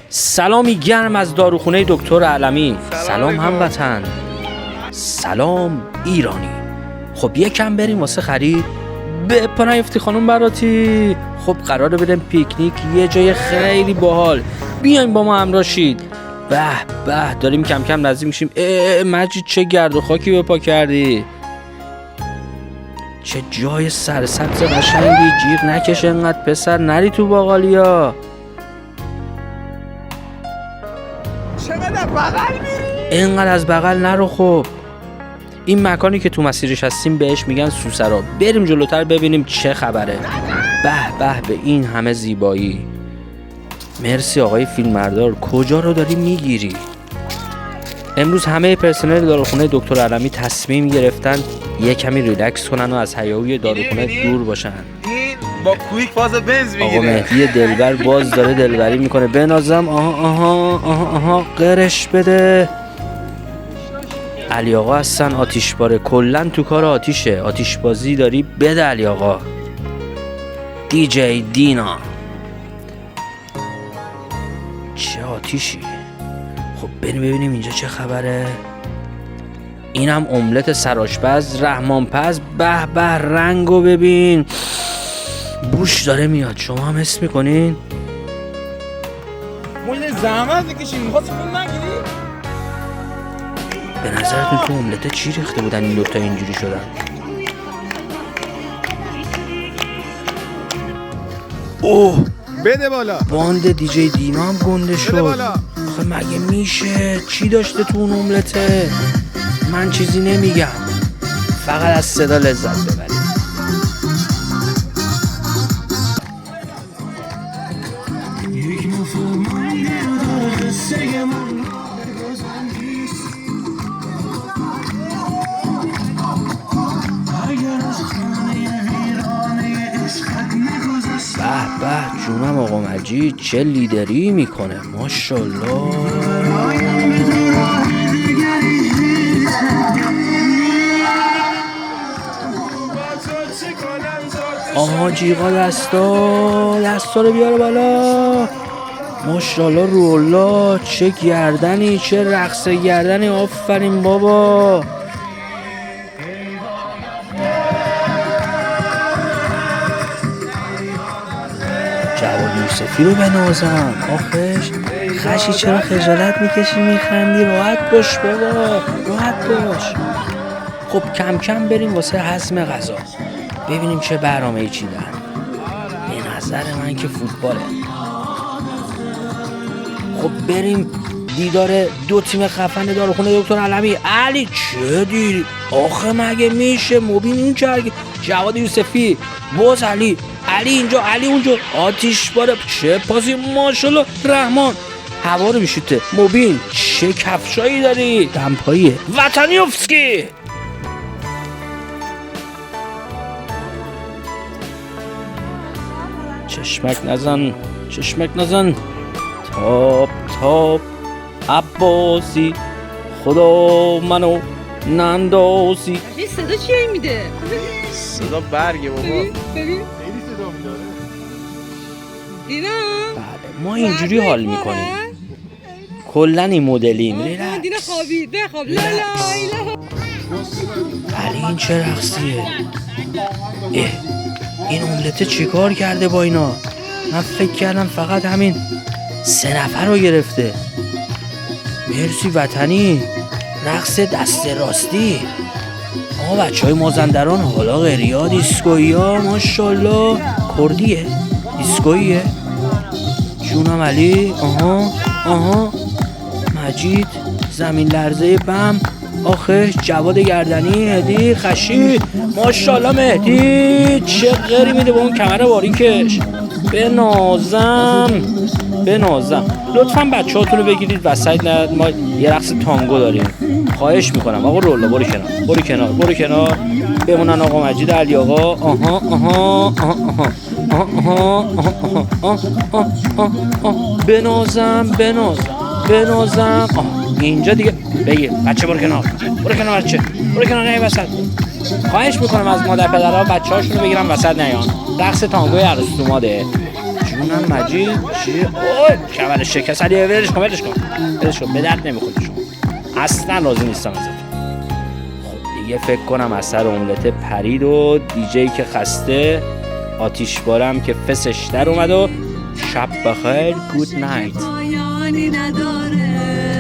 سلامی گرم از داروخونه دکتر علمی. سلام هموطن، سلام ایرانی. خب یکم بریم واسه خرید. به پا نیفتی خانم براتی. خب قراره بریم پیکنیک یه جای خیلی باحال. بیاین با ما همراه شید. به به داریم کم کم نزدیک میشیم. مجید چه گرد و خاکی به پا کردی. چه جای سرسبز قشنگی. جیغ نکش انقدر پسر، نری تو باقالیا. چقدر بغل میری؟ اینقدر از بغل نرو. خب این مکانی که تو مسیرش هستیم بهش میگن سوسرا. بریم جلوتر ببینیم چه خبره. به به به این همه زیبایی. مرسی آقای فیلمبردار. کجا رو داری میگیری؟ امروز همه پرسنل داروخونه دکتر علمی تصمیم گرفتن یه کمی ریلکس کنن و از هیاهوی داروخونه دور باشن. این با کویک فاز بنز میگیره. آقا مهدی دلبر باز داره دلبری میکنه. بنازم. آها قرش بده. علی آقا هستن آتیشباره. کلن تو کار آتیشه. آتیش بازی داری بده علی آقا. دیجی دینا. چه آتیشی. خب بریم ببینیم اینجا چه خبره. اینم املت سرآشپز رحمان پز. به به رنگو ببین. بوش داره میاد. شما هم حس میکنین؟ ما یه زحمت میکشیم. میخواست خون نگیری؟ به نظرتون تو املت چی ریخته بودن این دوتا اینجوری شدن؟ اوه بده بالا. باند دیجی دینا هم گنده شد. بده بالا. آخه مگه میشه؟ چی داشته تو اون املته؟ من چیزی نمیگم، فقط از صدا لذت ببرید. به به جونم آقا مجید چه لیدری میکنه. ماشاءالله. آها جیغا دستا رو بیاره بالا. ماشاءالله رولا. چه گردنی، چه رقص گردنی. آفرین بابا. جواد یوسفی رو بنازم. آخش خشی چرا خجالت میکشی میخندی؟ راحت باش بابا، راحت باش. خب کم کم بریم واسه هضم غذا. ببینیم چه برنامه‌ای چیدن. به نظر من که فوتباله. خب بریم دیدار دو تیم خفن داروخونه دکتر علمی. علی چه دیری؟ آخه مگه میشه؟ مبین این چرگی. جواد یوسفی باز علی اینجا، علی اونجا. آتیش باره. چه پاسی. ماشاءالله رحمان هوا رو میشوته. مبین چه کفشایی داری. دمپاییه. وطنیوفسکی. چشمک نزن. تاپ عباسی. خدا منو نندازی. این صدا چی میده؟ صدا برگه بابا. ببین خیلی صدا میداره. دینا. بله ما اینجوری حال میکنیم. کلن این مدلیم. دینا خوابید. بخواب. لا علی این چه رقصیه؟ این املته چی کار کرده با اینا؟ من فکر کردم فقط همین 3 نفر رو گرفته. مرسی وطنی. رقص دست راستی. بچه های مازندران حالا غریا دیسکویی ها. ماشالله. کردیه دیسکوییه. جونم علی. آها مجید زمین لرزه بم. آخه جواد گردنی. هدی خشی. ماشاءالله مهدی چه غری میده با اون کمر باریکش. بنازم. لطفا بچه هاتون رو بگیرید وسط. ما یه رقص تانگو داریم. خواهش میکنم آقا رولا برو کنار. بمونن آقا مجید علی آقا. بنازم. اینجا دیگه بگیر بچه. برو کنار بچه. برو کنار نه وسط. خواهش میکنم از مادر پدرها بچه هاشون رو بگیرن وسط نیان. رقص تانگوی عروس دوماده. اونم مجید چی؟ اوه کمر شکست علی ولش کن به درد نمیخوره شما اصلا راضی نیستم ازتون. خب دیگه فکر کنم اثر املت پرید و دیجی که خسته، آتیش بارم که فسش در اومد و شب بخیر گود نایت. پایانی نداره